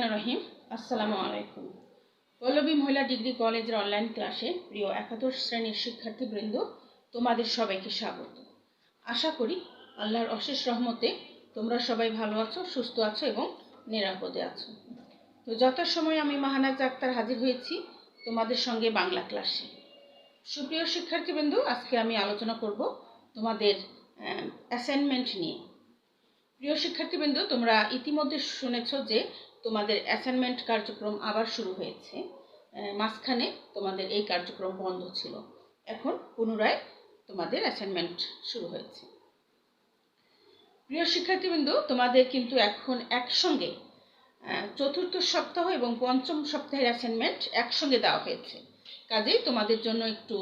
রহিম। আসসালামু আলাইকুম। পল্লবী মহিলা ডিগ্রি কলেজের অনলাইন ক্লাসে প্রিয় একাদশ শ্রেণীর শিক্ষার্থীবৃন্দ, তোমাদের সবাইকে স্বাগত। আশা করি আল্লাহর অশেষ রহমতে তোমরা সবাই ভালো আছো, সুস্থ আছো এবং নিরাপদে আছো। তো যথাসময়ে আমি মাহানাজ আক্তার হাজির হয়েছি তোমাদের সঙ্গে বাংলা ক্লাসে। সুপ্রিয় শিক্ষার্থীবৃন্দ, আজকে আমি আলোচনা করব তোমাদের অ্যাসাইনমেন্ট নিয়ে। প্রিয় শিক্ষার্থীবৃন্দ, তোমরা ইতিমধ্যে শুনেছ যে তোমাদের অ্যাসাইনমেন্ট কার্যক্রম আবার শুরু হয়েছে। মাঝখানে তোমাদের এই কার্যক্রম বন্ধ ছিল, এখন পুনরায় তোমাদের অ্যাসাইনমেন্ট শুরু হয়েছে। প্রিয় শিক্ষার্থীবৃন্দ, তোমাদের কিন্তু এখন একসঙ্গে চতুর্থ সপ্তাহ এবং পঞ্চম সপ্তাহের অ্যাসাইনমেন্ট একসঙ্গে দেওয়া হয়েছে। কাজেই তোমাদের জন্য একটু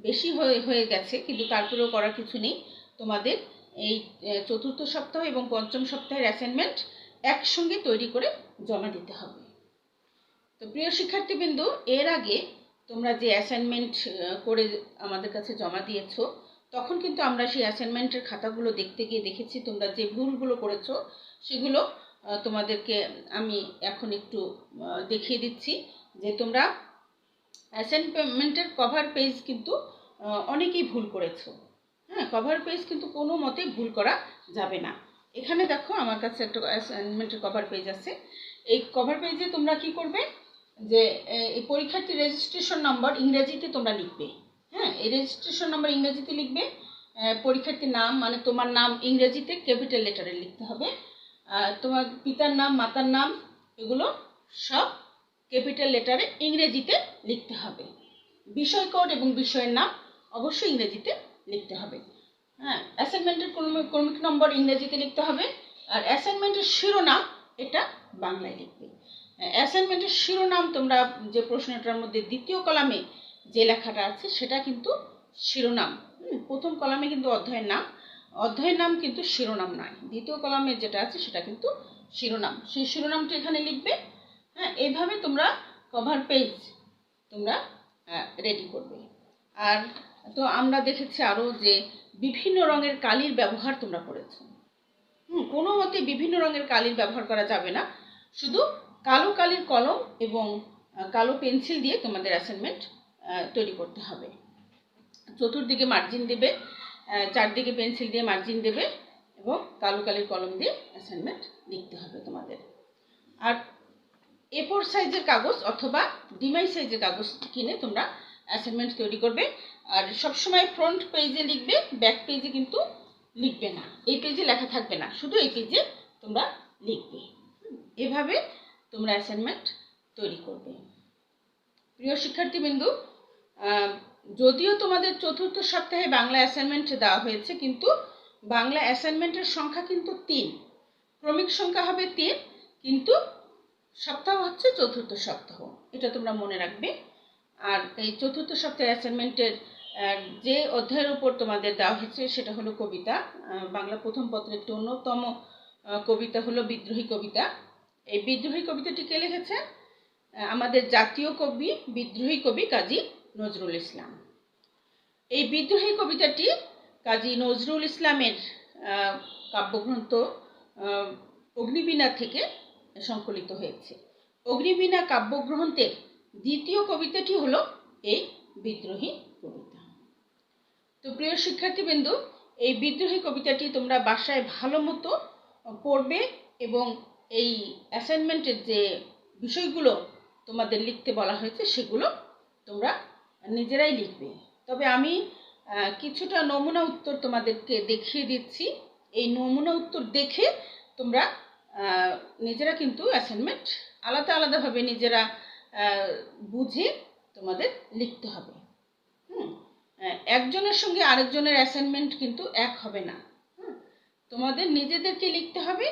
বেশি হয়ে গেছে, কিন্তু তারপরেও করার কিছু নেই। তোমাদের এই চতুর্থ সপ্তাহ এবং পঞ্চম সপ্তাহের অ্যাসাইনমেন্ট একসঙ্গে তৈরি করে জমা দিতে হবে। তো প্রিয় শিক্ষার্থীবৃন্দ, এর আগে তোমরা যে অ্যাসাইনমেন্ট করে আমাদের কাছে জমা দিয়েছো, তখন কিন্তু আমরা সেই অ্যাসাইনমেন্টের খাতাগুলো দেখতে গিয়ে দেখেছি তোমরা যে ভুলগুলো করেছো সেগুলো তোমাদেরকে আমি এখন একটু দেখিয়ে দিচ্ছি। যে তোমরা অ্যাসাইনমেন্টের কভার পেজ কিন্তু অনেকেই ভুল করেছো। হ্যাঁ, কভার পেজ কিন্তু কোনো মতে ভুল করা যাবে না। এখানে দেখো, আমার কাছে একটা অ্যাসাইনমেন্টের কভার পেজ আছে। এই কভার পেজে তোমরা কি করবে, যে এই পরীক্ষার্থী রেজিস্ট্রেশন নম্বর ইংরেজিতে তোমরা লিখবে। হ্যাঁ, এই রেজিস্ট্রেশন নম্বর ইংরেজিতে লিখবে। পরীক্ষার্থীর নাম মানে তোমার নাম ইংরেজিতে ক্যাপিটাল লেটারে লিখতে হবে। তোমার পিতার নাম, মাতার নাম, এগুলো সব ক্যাপিটাল লেটারে ইংরেজিতে লিখতে হবে। বিষয় কোড এবং বিষয়ের নাম অবশ্যই ইংরেজিতে লিখতে হবে। হ্যাঁ, অ্যাসাইনমেন্টের ক্রমিক নম্বর ইংরেজিতে লিখতে হবে। আর অ্যাসাইনমেন্টের শিরোনাম এটা বাংলায় লিখবে। অ্যাসাইনমেন্টের শিরোনাম তোমরা যে প্রশ্নটার মধ্যে দ্বিতীয় কলামে যে লেখাটা আছে সেটা কিন্তু শিরোনাম। প্রথম কলামে কিন্তু অধ্যায়ের নাম কিন্তু শিরোনাম নয়। দ্বিতীয় কলামে যেটা আছে সেটা কিন্তু শিরোনাম। সেই শিরোনামটা এখানে লিখবে। হ্যাঁ, এইভাবে তোমরা কভার পেজ তোমরা রেডি করবে। আর তো আমরা দেখেছি আরও যে বিভিন্ন রঙের কালির ব্যবহার তোমরা করেছো। কোনো মতে বিভিন্ন রঙের কালির ব্যবহার করা যাবে না। শুধু কালো কালির কলম এবং কালো পেন্সিল দিয়ে তোমাদের অ্যাসাইনমেন্ট তৈরি করতে হবে। চতুর্দিকে মার্জিন দেবে, চারদিকে পেন্সিল দিয়ে মার্জিন দেবে এবং কালো কালির কলম দিয়ে অ্যাসাইনমেন্ট লিখতে হবে তোমাদের। আর A4 সাইজের কাগজ অথবা ডিমাই সাইজের কাগজ কিনে তোমরা অ্যাসাইনমেন্ট তৈরি করবে। আর সবসময় ফ্রন্ট পেজে লিখবে, ব্যাক পেজে কিন্তু লিখবে না। এই পেজে লেখা থাকবে না, শুধু এই পেজে তোমরা লিখবে। এভাবে তোমরা অ্যাসাইনমেন্ট তৈরি করবে। প্রিয় শিক্ষার্থীবৃন্দ, যদিও তোমাদের চতুর্থ সপ্তাহে বাংলা অ্যাসাইনমেন্ট দেওয়া হয়েছে, কিন্তু বাংলা অ্যাসাইনমেন্টের সংখ্যা কিন্তু 3, ক্রমিক সংখ্যা হবে 3, কিন্তু সপ্তাহ হচ্ছে চতুর্থ সপ্তাহ, এটা তোমরা মনে রাখবে। আর এই চতুর্থ সপ্তাহের অ্যাসাইনমেন্টের যে অধ্যায়ের উপর তোমাদের দেওয়া হয়েছে সেটা হলো কবিতা। বাংলা প্রথম পত্রের একটি অন্যতম কবিতা হলো বিদ্রোহী কবিতা। এই বিদ্রোহী কবিতাটি কে লিখেছে? আমাদের জাতীয় কবি, বিদ্রোহী কবি কাজী নজরুল ইসলাম। এই বিদ্রোহী কবিতাটি কাজী নজরুল ইসলামের কাব্যগ্রন্থ অগ্নিবীণা থেকে সংকলিত হয়েছে। অগ্নিবীণা কাব্যগ্রন্থের দ্বিতীয় কবিতাটি হলো এই বিদ্রোহী কবিতা। তো প্রিয় শিক্ষার্থীবৃন্দ, এই বিদ্রোহী কবিতাটি তোমরা বাসায় ভালো মতো পড়বে এবং এই অ্যাসাইনমেন্টের যে বিষয়গুলো তোমাদের লিখতে বলা হয়েছে সেগুলো তোমরা নিজেরাই লিখবে। তবে আমি কিছুটা নমুনা উত্তর তোমাদেরকে দেখিয়ে দিচ্ছি। এই নমুনা উত্তর দেখে তোমরা নিজেরা কিন্তু অ্যাসাইনমেন্ট আলাদা আলাদাভাবে নিজেরা বুঝে তোমাদের লিখতে হবে। একজনের সঙ্গে আরেকজনের অ্যাসাইনমেন্ট কিন্তু এক হবে না। তোমাদের নিজেদেরকে লিখতে হবে।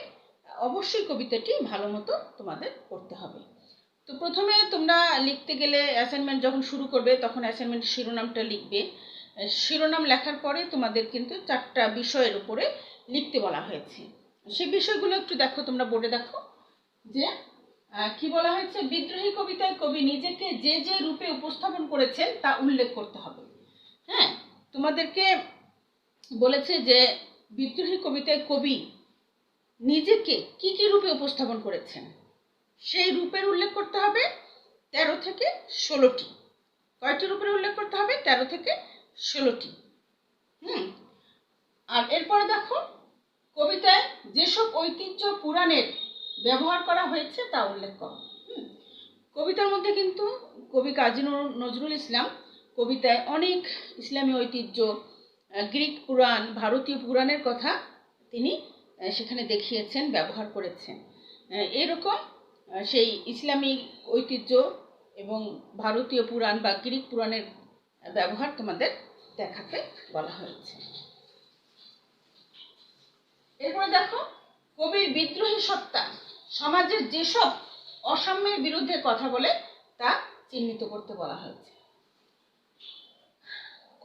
অবশ্যই কবিতাটি ভালো মতো তোমাদের করতে হবে। তো প্রথমে তোমরা লিখতে গেলে, অ্যাসাইনমেন্ট যখন শুরু করবে তখন অ্যাসাইনমেন্টের শিরোনামটা লিখবে। শিরোনাম লেখার পরে তোমাদের কিন্তু 4টা বিষয়ের উপরে লিখতে বলা হয়েছে। সেই বিষয়গুলো একটু দেখো, তোমরা বোর্ডে দেখো যে কি বলা হয়েছে। বিদ্রোহী কবিতায় কবি নিজেকে যে যে রূপে উপস্থাপন করেছেন তা উল্লেখ করতে হবে। হ্যাঁ, তোমাদেরকে বলেছে যে বিদ্রোহী কবিতায় কবি নিজেকে কি কি রূপে উপস্থাপন করেছেন। সেই রূপের উল্লেখ করতে হবে 13 থেকে 16টি। কয়টি রূপের উল্লেখ করতে হবে? 13 থেকে 16টি। আর এরপরে দেখো, কবিতায় যেসব ঐতিহ্য পুরাণের ব্যবহার করা হয়েছে তা উল্লেখ করো। কবিতার মধ্যে কিন্তু কবি কাজী নজরুল ইসলাম কবিতায় অনেক ইসলামী ঐতিহ্য, গ্রিক পুরাণ, ভারতীয় পুরাণের কথা তিনি সেখানে দেখিয়েছেন, ব্যবহার করেছেন। এরকম সেই ইসলামী ঐতিহ্য এবং ভারতীয় পুরাণ বা গ্রিক পুরাণের ব্যবহার তোমাদের দেখাতে বলা হয়েছে। এরপরে দেখো, কবির বিদ্রোহী সত্তা সমাজের যেসব অসাম্যের বিরুদ্ধে কথা বলে তা চিহ্নিত করতে বলা হয়েছে।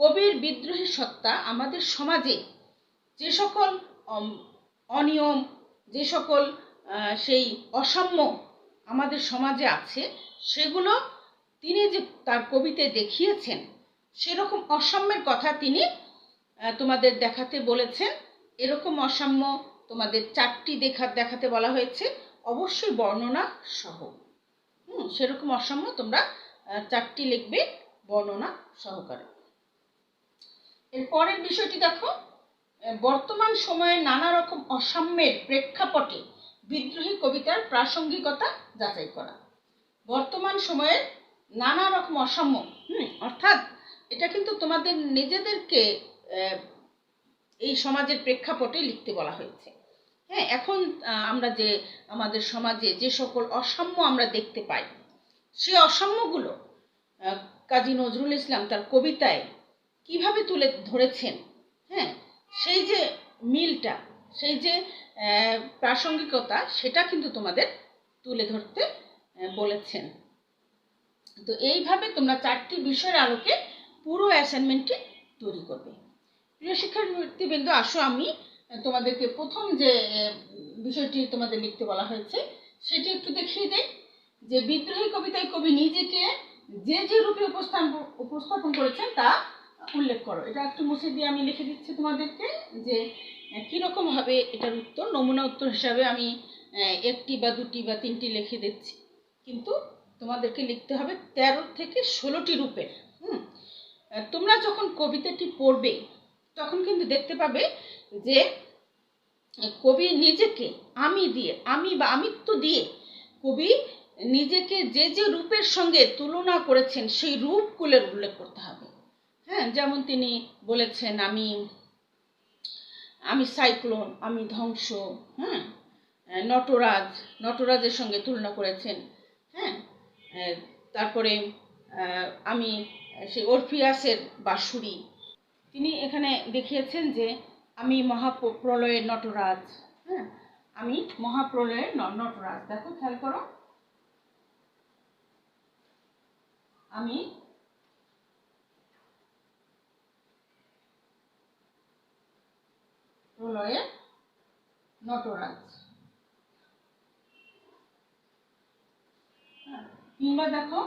কবির বিদ্রোহী সত্তা আমাদের সমাজে যে সকল অনিয়ম, যে সকল সেই অসাম্য আমাদের সমাজে আছে, সেগুলো তিনি যে তার কবিতায় দেখিয়েছেন, সেরকম অসাম্যের কথা তিনি তোমাদের দেখাতে বলেছেন। এরকম অসাম্য তোমাদের 4টি দেখাতে বলা হয়েছে, অবশ্যই বর্ণনা সহ। সেরকম অসাম্য তোমরা 4টি লিখবে বর্ণনা সহকারে। এর পরের বিষয়টি দেখো, বর্তমান সময়ে নানা রকম অসাম্যের প্রেক্ষাপটে বিদ্রোহী কবিতার প্রাসঙ্গিকতা যাচাই করা। বর্তমান সময়ের নানা রকম অসাম্য, অর্থাৎ এটা কিন্তু তোমাদের নিজেদেরকে এই সমাজের প্রেক্ষাপটে লিখতে বলা হয়েছে। হ্যাঁ, এখন আমরা যে আমাদের সমাজে যে সকল অসাম্য আমরা দেখতে পাই, সেই অসাম্যগুলো কাজী নজরুল ইসলাম তার কবিতায় কিভাবে তুলে ধরেছেন, হ্যাঁ, সেই যে মিলটা, সেই যে প্রাসঙ্গিকতা, সেটা কিন্তু তোমাদের তুলে ধরতে বলেছেন। তো এইভাবে তোমরা 4টি বিষয়ের আলোকে পুরো অ্যাসাইনমেন্টটি তৈরি করবে। প্রিয় শিক্ষার্থীবৃন্দ, আসো আমি তোমাদেরকে প্রথম যে বিষয়টি তোমাদের লিখতে বলা হয়েছে সেটি একটু দেখিয়ে দেই। যে বিদ্রোহী কবিতায় কবি নিজেকে যে যে রূপে উপস্থাপন করেছেন তা উল্লেখ করো। এটা একটু মুছে দিয়ে আমি লিখে দিচ্ছি তোমাদেরকে যে কীরকম হবে এটার উত্তর। নমুনা উত্তর হিসাবে আমি 1টি বা 2টি বা 3টি লিখে দিচ্ছি, কিন্তু তোমাদেরকে লিখতে হবে 13 থেকে 16টি রূপের। তোমরা যখন কবিতাটি পড়বে তখন কিন্তু দেখতে পাবে যে কবি নিজেকে আমিত্ব দিয়ে কবি নিজেকে যে যে রূপের সঙ্গে তুলনা করেছেন সেই রূপগুলোর উল্লেখ করতে হবে। হ্যাঁ, যেমন তিনি বলেছেন আমি সাইক্লোন, আমি ধ্বংস, হ্যাঁ, নটরাজের সঙ্গে তুলনা করেছেন। হ্যাঁ, তারপরে আমি সেই অরফিয়াসের বাঁশুরি, তিনি এখানে দেখিয়েছেন যে আমি মহাপ্রলয়ের নটরাজ। হ্যাঁ, আমি মহাপ্রলয়ের নটরাজ। দেখো, খেয়াল করো, আমি প্রলয়ের নটরাজ। কিংবা দেখো,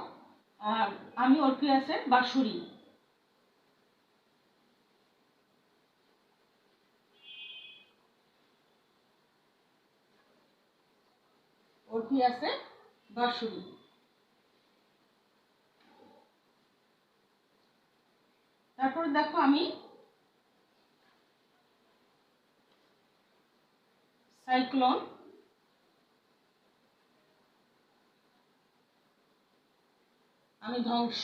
আমি অরফিয়াসের বাঁশুরি। অরফিয়াসের বাঁশুরি। তারপরে দেখো, আমি সাইক্লোন, আমি ধ্বংস।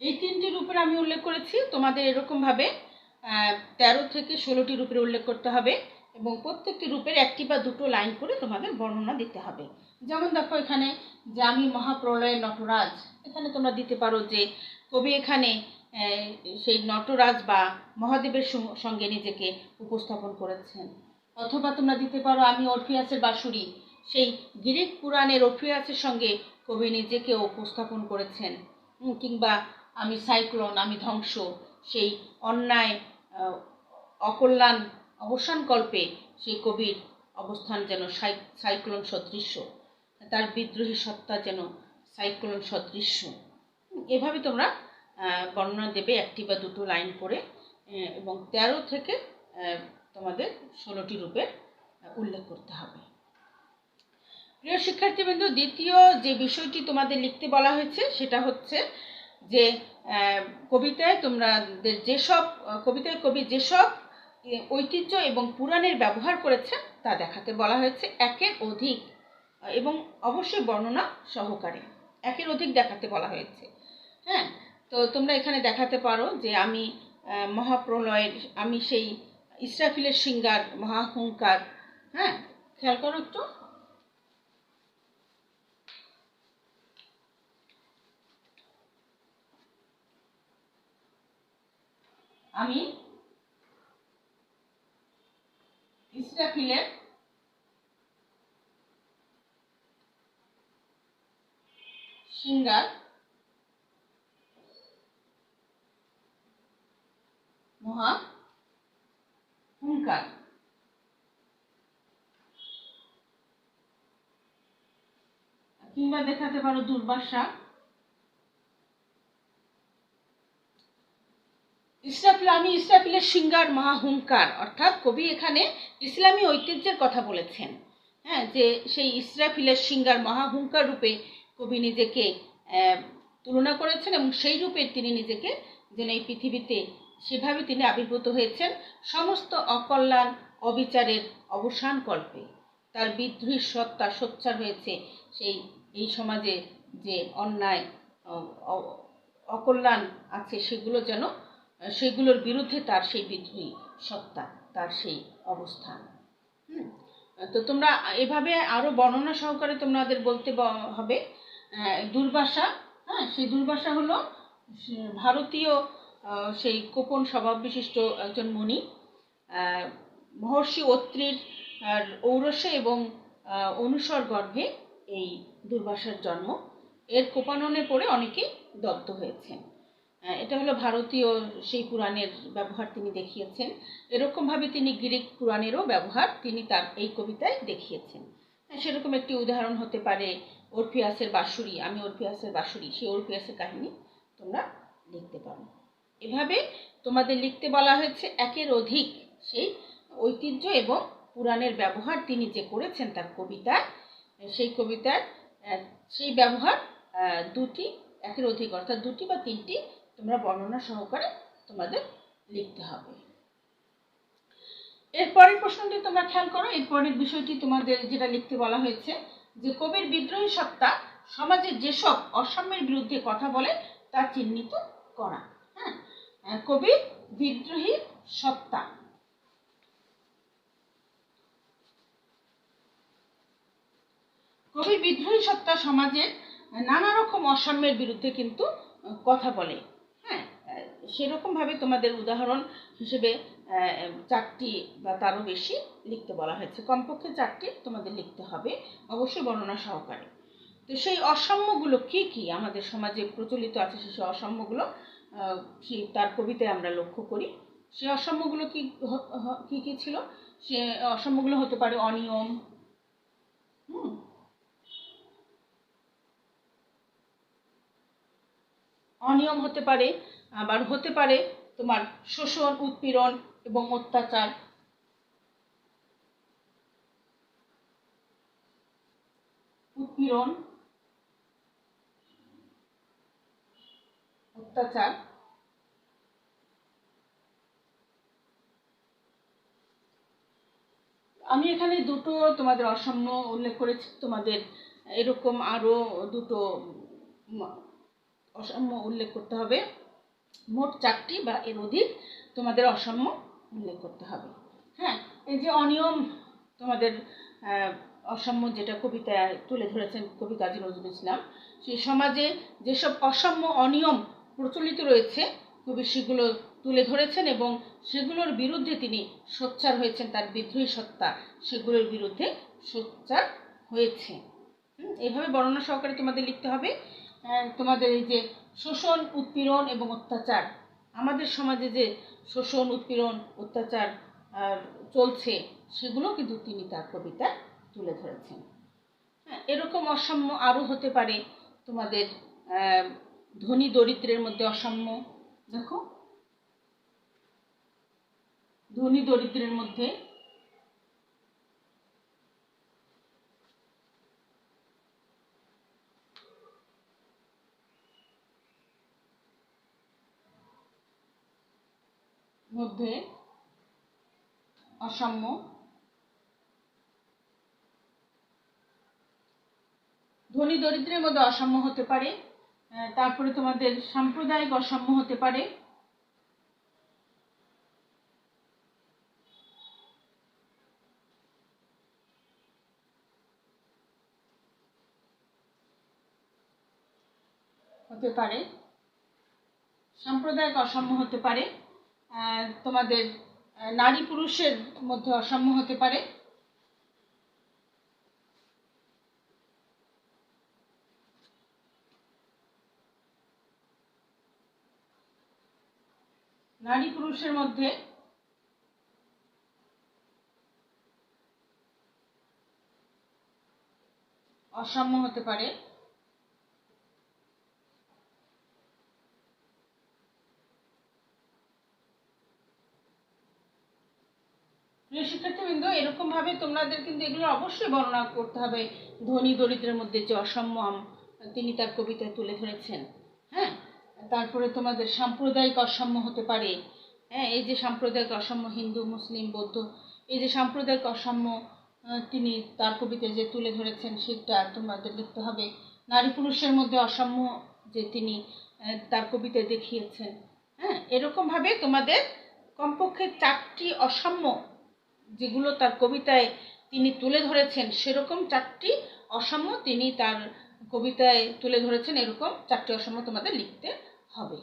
এই 3টি রূপের আমি উল্লেখ করেছি। তোমাদের এরকম ভাবে 13 থেকে 16টি রূপের উল্লেখ করতে হবে এবং প্রত্যেকটি রূপের 1টি বা 2টো লাইন করে তোমাদের বর্ণনা দিতে হবে। যেমন দেখো, এখানে যে আমি মহাপ্রলয়ের নটরাজ, এখানে তোমরা দিতে পারো যে কবি এখানে সেই নটরাজ বা মহাদেবের সঙ্গে নিজেকে উপস্থাপন করেছেন। অথবা তোমরা দিতে পারো আমি অরফিয়াসের বাঁশুরি, সেই গ্রিক পুরাণের অরফিয়াসের সঙ্গে কবি নিজেকে উপস্থাপন করেছেন। কিংবা আমি সাইক্লোন, আমি ধ্বংস, সেই অন্যায় অকল্যাণ অবসানকল্পে সেই কবির অবস্থান যেন সাইক্লোন সদৃশ্য, তার বিদ্রোহী সত্তা যেন সাইক্লোন সদৃশ্য। এভাবে তোমরা বর্ণনা দেবে 1টি বা 2টো লাইন করে, এবং 13 থেকে তোমাদের 16টি রূপের উল্লেখ করতে হবে। প্রিয় শিক্ষার্থীবৃন্দ, দ্বিতীয় যে বিষয়টি তোমাদের লিখতে বলা হয়েছে সেটা হচ্ছে যে কবিতায় কবি যেসব ঐতিহ্য এবং পুরাণের ব্যবহার করেছেন তা দেখাতে বলা হয়েছে একের অধিক, এবং অবশ্যই বর্ণনা সহকারে একের অধিক দেখাতে বলা হয়েছে। হ্যাঁ, তো তোমরা এখানে দেখাতে পারো যে আমি মহাপ্রলয়ের, আমি সেই ইসরাফিলের সিঙ্গার মহাহুঙ্কার। হ্যাঁ, খেয়াল করো একটু। আমি ইসরাফিলের সিঙ্গার মহা হুঙ্কার। কিংবা দেখাতে পারো দুর্বাসা। আমি ইসরাফিলের সিঙ্গার মহাহুঙ্কার, অর্থাৎ কবি এখানে ইসলামী ঐতিহ্যের কথা বলেছেন। হ্যাঁ, যে সেই ইসরাফিলের সিঙ্গার মহাহুঙ্কার রূপে কবি নিজেকে তুলনা করেছেন, এবং সেই রূপে তিনি নিজেকে যেন এই পৃথিবীতে সেভাবে তিনি আবির্ভূত হয়েছেন সমস্ত অকল্যাণ অবিচারের অবসান কল্পে। তার বিদ্রোহী সত্তা সোচ্চার হয়েছে এই সমাজে যে অন্যায় অকল্যাণ আছে সেগুলোর বিরুদ্ধে তার সেই বিদ্রোহী সত্তা, তার সেই অবস্থান। তো তোমরা এভাবে আরো বর্ণনা সহকারে তোমাদের বলতে হবে। দুর্বাসা, হ্যাঁ, সেই দুর্বাসা হলো ভারতীয় সেই কোপন স্বভাব বিশিষ্ট একজন মুনি। মহর্ষি অত্রির ঔরসে এবং অনুসর গর্ভে এই দুর্বাসার জন্ম। এর কোপাননে পড়ে অনেকেই দগ্ধ হয়েছেন। এটা হলো ভারতীয় সেই পুরাণের ব্যবহার তিনি দেখিয়েছেন। এরকমভাবে তিনি গ্রিক পুরাণেরও ব্যবহার তিনি তার এই কবিতায় দেখিয়েছেন। সেরকম একটি উদাহরণ হতে পারে অরফিয়াসের বাঁশুরি, আমি অরফিয়াসের বাঁশুরি, সেই অরফিয়াসের কাহিনী তোমরা লিখতে পারো। এভাবে তোমাদের লিখতে বলা হয়েছে একের অধিক সেই ঐতিহ্য এবং পুরাণের ব্যবহার তিনি যে করেছেন তার কবিতায়, সেই কবিতার সেই ব্যবহার দুটি, একের অধিক অর্থাৎ দুটি বা তিনটি তোমরা বর্ণনা সহকারে তোমাদের লিখতে হবে। এরপরের প্রশ্নটি তোমরা খেয়াল করো। এরপরের বিষয়টি তোমাদের যেটা লিখতে বলা হয়েছে যে কবির বিদ্রোহী সত্তা সমাজের যেসব অসাম্যের বিরুদ্ধে কথা বলে তা চিহ্নিত করা। হ্যাঁ, কবির বিদ্রোহী সত্তা, কবির বিদ্রোহী সত্তা সমাজের নানা রকম অসাম্যের বিরুদ্ধে কিন্তু কথা বলে। হ্যাঁ, সেরকম ভাবে তোমাদের উদাহরণ হিসেবে 4টি বা তারও বেশি লিখতে বলা হয়েছে। কমপক্ষে 4টি তোমাদের লিখতে হবে, অবশ্যই বর্ণনা সহকারে। তো সেই অসাম্যগুলো কি কি আমাদের সমাজে প্রচলিত আছে, সেই অসাম্যগুলো তার কবিতায় আমরা লক্ষ্য করি। সেই অসাম্যগুলো কি কি ছিল? সে অসাম্যগুলো হতে পারে অনিয়ম, অনিয়ম হতে পারে, আবার হতে পারে তোমার শোষণ, উৎপীড়ন এবং অত্যাচার। উৎপীড়ন, অত্যাচার। আমি এখানে দুটো তোমাদের অসাম্য উল্লেখ করেছি, তোমাদের এরকম আরো দুটো অসাম্য উল্লেখ করতে হবে। মোট 4টি বা এর অধিক তোমাদের অসাম্য উল্লেখ করতে হবে। হ্যাঁ, এই যে অনিয়ম তোমাদের অসাম্য যেটা কবিতায় তুলে ধরেছেন কবি কাজী নজরুল ইসলাম, সেই সমাজে যেসব অসাম্য অনিয়ম প্রচলিত রয়েছে কবি সেগুলো তুলে ধরেছেন এবং সেগুলোর বিরুদ্ধে তিনি সোচ্চার হয়েছেন, তার বিদ্রোহী সত্তা সেগুলোর বিরুদ্ধে সোচ্চার হয়েছে। এইভাবে বর্ণনা সহকারে তোমাদের লিখতে হবে। তোমাদের এই যে শোষণ, উৎপীড়ন এবং অত্যাচার, আমাদের সমাজে যে শোষণ, উৎপীড়ন, অত্যাচার চলছে সেগুলো কিন্তু তিনি তার কবিতায় তুলে ধরেছেন। এরকম অসাম্য আরও হতে পারে তোমাদের ধনী দরিদ্রের মধ্যে অসাম্য। দেখো, ধনী দরিদ্রের মধ্যে অসাম্য, ধনী দরিদ্রের মধ্যে অসাম্য হতে পারে। তারপরে তোমাদের সাম্প্রদায়িক অসাম্য হতে পারে। সাম্প্রদায়িক অসাম্য হতে পারে। তোমাদের নারী পুরুষের মধ্যে অসাম্য হতে পারে। নারী পুরুষের মধ্যে অসাম্য হতে পারে। প্রিয় শিক্ষার্থীবৃন্দ, এরকম ভাবে তোমাদের কিন্তু এগুলো অবশ্যই বর্ণনা করতে হবে। ধনী দরিদ্রের মধ্যে যে অসাম্য তিনি তার কবিতায় তুলে ধরেছেন। হ্যাঁ, তারপরে তোমাদের সাম্প্রদায়িক অসাম্য হতে পারে। হ্যাঁ, এই যে সাম্প্রদায়িক অসাম্য, হিন্দু মুসলিম বৌদ্ধ, এই যে সাম্প্রদায়িক অসাম্য তিনি তার কবিতায় যে তুলে ধরেছেন সেটা তোমাদের লিখতে হবে। নারী পুরুষের মধ্যে অসাম্য যে তিনি তার কবিতায় দেখিয়েছেন। হ্যাঁ, এরকমভাবে তোমাদের কমপক্ষে 4টি অসাম্য যেগুলো তার কবিতায় তিনি তুলে ধরেছেন, সেরকম 4টি অসাম্য তিনি তার কবিতায় তুলে ধরেছেন, এরকম 4টি অসাম্য তোমাদের লিখতে হবে।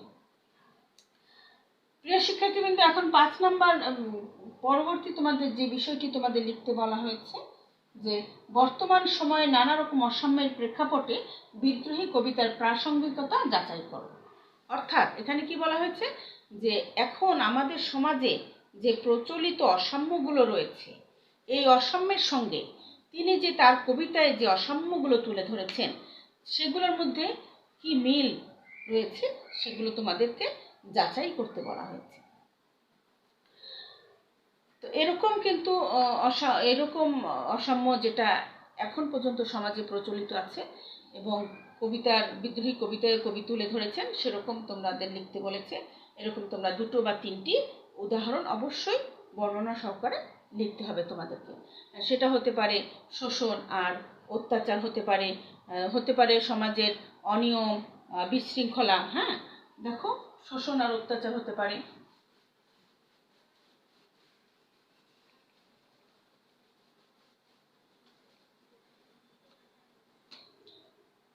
প্রিয় শিক্ষার্থীবৃন্দ, এখন 5 নম্বর পরবর্তী তোমাদের যে বিষয়টি তোমাদের লিখতে বলা হয়েছে যে বর্তমান সময়ে নানা রকম অসাম্যের প্রেক্ষাপটে বিদ্রোহী কবিতার প্রাসঙ্গিকতা যাচাই করো। অর্থাৎ এখানে কি বলা হয়েছে যে এখন আমাদের সমাজে যে প্রচলিত অসাম্যগুলো রয়েছে, এই অসাম্যের সঙ্গে তিনি যে তার কবিতায় যে অসাম্যগুলো তুলে ধরেছেন সেগুলোর মধ্যে কি মিল রয়েছে সেগুলো তোমাদেরকে যাচাই করতে বলা হয়েছে। তো এরকম কিন্তু এরকম অসাম্য যেটা এখন পর্যন্ত সমাজে প্রচলিত আছে এবং বিদ্রোহী কবিতায় কবি তুলে ধরেছেন, সেরকম তোমাদের লিখতে বলেছে। এরকম তোমরা 2 বা 3টি উদাহরণ অবশ্যই বর্ণনা সহকারে লিখতে হবে তোমাদেরকে। সেটা হতে পারে শোষণ আর অত্যাচার, হতে পারে সমাজের অনিয়ম বিশৃঙ্খলা। হ্যাঁ, দেখো, শোষণ আর অত্যাচার হতে পারে।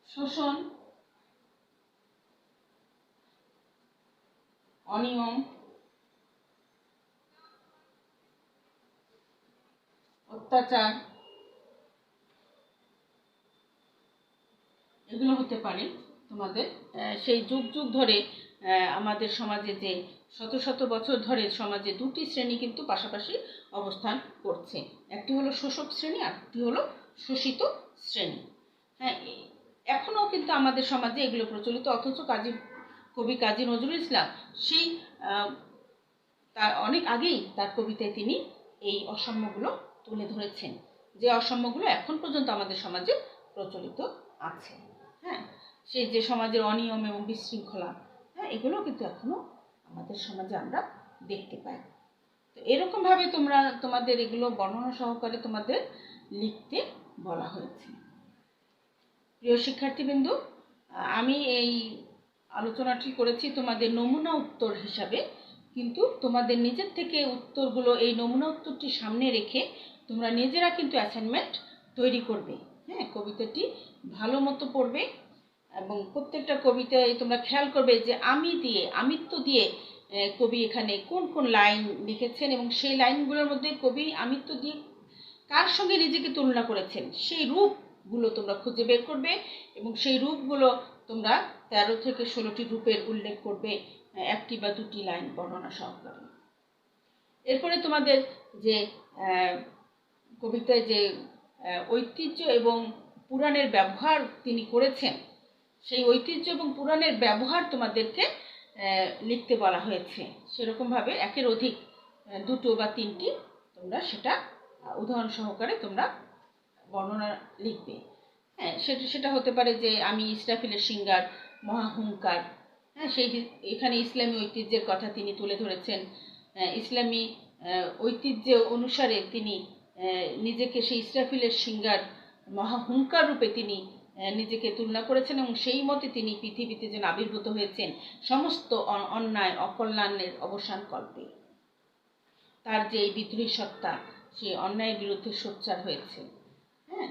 শোষণ, অনিয়ম, অত্যাচার, এগুলো হতে পারে তোমাদের সেই যুগ যুগ ধরে আমাদের সমাজে যে শত শত বছর ধরে সমাজে 2টি শ্রেণী কিন্তু পাশাপাশি অবস্থান করছে। একটি হলো শোষক শ্রেণী আর একটি হলো শোষিত শ্রেণী। হ্যাঁ, এখনও কিন্তু আমাদের সমাজে এগুলো প্রচলিত, অথচ কবি কাজী নজরুল ইসলাম সেই তার অনেক আগেই তার কবিতায় তিনি এই অসাম্যগুলো তুলে ধরেছেন, যে অসাম্যগুলো এখন পর্যন্ত আমাদের সমাজে প্রচলিত আছে। হ্যাঁ, সেই যে সমাজের অনিয়ম এবং বিশৃঙ্খলা, হ্যাঁ, এগুলো কিন্তু এখনো আমাদের সমাজে আমরা দেখতে পাই। তো এরকমভাবে তোমাদের এগুলো বর্ণনা সহকারে তোমাদের লিখতে বলা হয়েছে। প্রিয় শিক্ষার্থীবৃন্দ, আমি এই আলোচনাটি করেছি তোমাদের নমুনা উত্তর হিসাবে, কিন্তু তোমাদের নিজের থেকে উত্তরগুলো এই নমুনা উত্তরটি সামনে রেখে তোমরা নিজেরা কিন্তু অ্যাসাইনমেন্ট তৈরি করবে। হ্যাঁ, কবিতাটি ভালো মতো পড়বে এবং প্রত্যেকটা কবিতায় তোমরা খেয়াল করবে যে আমিত্ব দিয়ে কবি এখানে কোন কোন লাইন লিখেছেন এবং সেই লাইনগুলোর মধ্যে কবি আমিত্ব দিয়ে কার সঙ্গে নিজেকে তুলনা করেছেন সেই রূপগুলো তোমরা খুঁজে বের করবে এবং সেই রূপগুলো তোমরা 13 থেকে 16টি রূপের উল্লেখ করবে 1টি বা 2টি লাইন বর্ণনা সহকারে। এরপরে তোমাদের যে কবিতায় যে ঐতিহ্য এবং পুরাণের ব্যবহার তিনি করেছেন, সেই ঐতিহ্য এবং পুরাণের ব্যবহার তোমাদেরকে লিখতে বলা হয়েছে। সেরকমভাবে 1-এর অধিক দুটো বা তিনটি তোমরা সেটা উদাহরণ সহকারে তোমরা বর্ণনা লিখবে। হ্যাঁ, সেটা হতে পারে যে আমি ইসরাফিলের সিঙ্গার মহাহুঙ্কার। হ্যাঁ, এখানে ইসলামী ঐতিহ্যের কথা তিনি তুলে ধরেছেন। ইসলামী ঐতিহ্য অনুসারে তিনি নিজেকে সেই ইসরাফিলের সিঙ্গার মহাহুঙ্কার রূপে তিনি নিজেকে তুলনা করেছেন এবং সেই মতে তিনি পৃথিবীতে যেন আবির্ভূত হয়েছেন সমস্ত অন্যায় অকল্যাণের অবসান কল্পে। তার যে এই বিদ্রোহী সত্তা সে অন্যায়ের বিরুদ্ধে সোচ্চার হয়েছে। হ্যাঁ,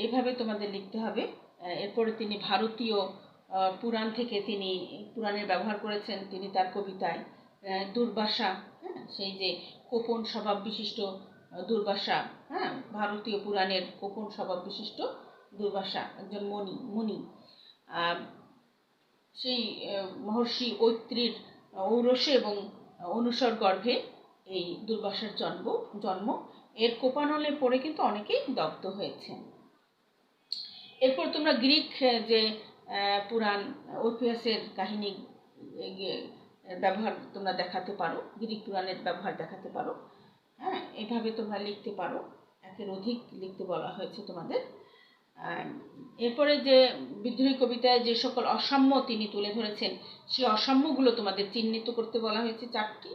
এভাবে তোমাদের লিখতে হবে। এরপরে তিনি ভারতীয় পুরাণ থেকে তিনি পুরাণের ব্যবহার করেছেন তিনি তার কবিতায়। দুর্বাসা, হ্যাঁ, সেই যে কোপন স্বভাব বিশিষ্ট দুর্বাসা, হ্যাঁ, ভারতীয় পুরাণের কোপন স্বভাব বিশিষ্ট দুর্বাসা একজন মুনি। সেই মহর্ষি ঐত্রীর ঔরসে এবং অনুসর গর্ভে এই দুর্বাসার জন্ম। এর কোপানলে পড়ে কিন্তু অনেকেই দগ্ধ হয়েছেন। এরপর তোমরা গ্রিক যে পুরাণ ঐতিহাসের কাহিনী ব্যবহার তোমরা দেখাতে পারো, গ্রিক পুরাণের ব্যবহার দেখাতে পারো। হ্যাঁ, এভাবে তোমরা লিখতে পারো, একের অধিক লিখতে বলা হয়েছে তোমাদের। এরপরে যে বিদ্রোহী কবিতায় যে সকল অসাম্য তিনি তুলে ধরেছেন সেই অসাম্যগুলো তোমাদের চিহ্নিত করতে বলা হয়েছে 4টি।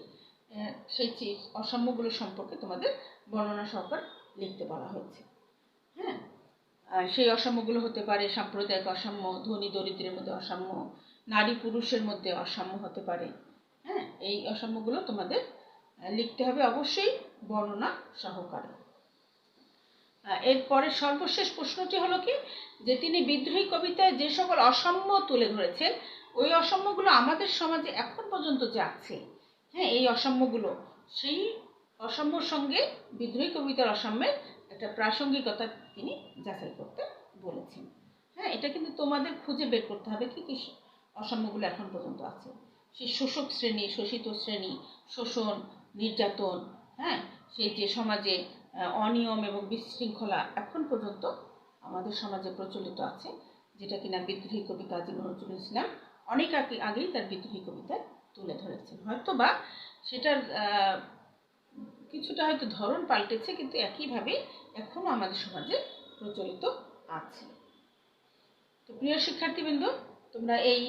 সেই অসাম্যগুলো সম্পর্কে তোমাদের বর্ণনা সহকারে লিখতে বলা হয়েছে। হ্যাঁ, সেই অসাম্যগুলো হতে পারে সাম্প্রদায়িক অসাম্য, ধনী দরিদ্রের মধ্যে অসাম্য, নারী পুরুষের মধ্যে অসাম্য হতে পারে। হ্যাঁ, এই অসাম্যগুলো তোমাদের লিখতে হবে অবশ্যই বর্ণনা সহকারে। এরপরে সর্বশেষ প্রশ্নটি হলো কি যে তিনি বিদ্রোহী কবিতায় যে সকল অসাম্য তুলে ধরেছেন ওই অসাম্যগুলো আমাদের সমাজে এখন পর্যন্ত যে আছে, হ্যাঁ, এই অসাম্যগুলো সেই অসাম্যর সঙ্গে বিদ্রোহী কবিতার অসাম্যের একটা প্রাসঙ্গিকতা তিনি যাচাই করতে বলেছেন। হ্যাঁ, এটা কিন্তু তোমাদের খুঁজে বের করতে হবে কি কি অসাম্যগুলো এখন পর্যন্ত আছে। সেই শোষক শ্রেণী, শোষিত শ্রেণী, শোষণ, নির্যাতন, হ্যাঁ, সেই যে সমাজে অনিয়ম এবং বিশৃঙ্খলা এখন পর্যন্ত আমাদের সমাজে প্রচলিত আছে, যেটা কিনা বিদ্রোহী কবি কাজী নজরুল ইসলাম অনেক আগেই তার বিদ্রোহী কবিতায় তুলে ধরেছেন। হয়তো বা সেটার কিছুটা হয়তো ধরন পাল্টেছে, কিন্তু একইভাবে এখনো আমাদের সমাজে প্রচলিত আছে। তো প্রিয় শিক্ষার্থীবৃন্দ, তোমরা এই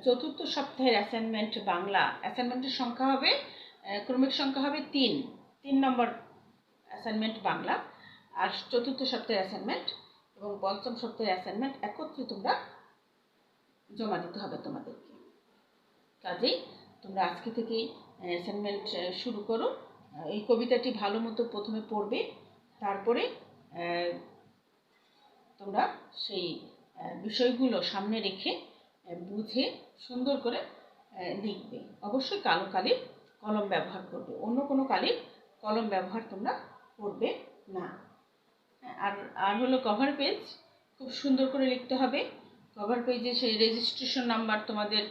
4র্থ সপ্তাহের অ্যাসাইনমেন্ট বাংলা অ্যাসাইনমেন্টের সংখ্যা হবে ক্রমিক সংখ্যা হবে 3 নম্বর অ্যাসাইনমেন্ট বাংলা, আর 4র্থ সপ্তাহের অ্যাসাইনমেন্ট এবং 5ম সপ্তাহের অ্যাসাইনমেন্ট একত্রে তোমরা জমা দিতে হবে তোমাদেরকে। কাজেই তোমরা আজকে থেকেই অ্যাসাইনমেন্ট শুরু করো। এই কবিতাটি ভালো মতো প্রথমে পড়বে, তারপরে তোমরা সেই বিষয়গুলো সামনে রেখে বুঝে সুন্দর করে লিখবে। অবশ্যই কালো কালির কলম ব্যবহার করবে, অন্য কোনো কালির কলম ব্যবহার তোমরা করবে না। আর হলো কভার পেজ খুব সুন্দর করে লিখতে হবে। কভার পেজে সেই রেজিস্ট্রেশন নাম্বার, তোমাদের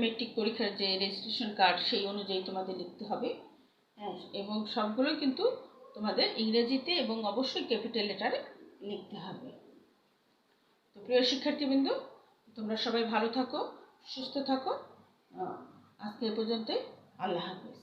মেট্রিক পরীক্ষার যে রেজিস্ট্রেশন কার্ড সেই অনুযায়ী তোমাদের লিখতে হবে। হ্যাঁ, এবং সবগুলোই কিন্তু তোমাদের ইংরেজিতে এবং অবশ্যই ক্যাপিটাল লেটারে লিখতে হবে। তো প্রিয় শিক্ষার্থীবৃন্দ, তোমরা সবাই ভালো থাকো, সুস্থ থাকো। আজকে এ পর্যন্তই। আল্লাহ হাফেজ।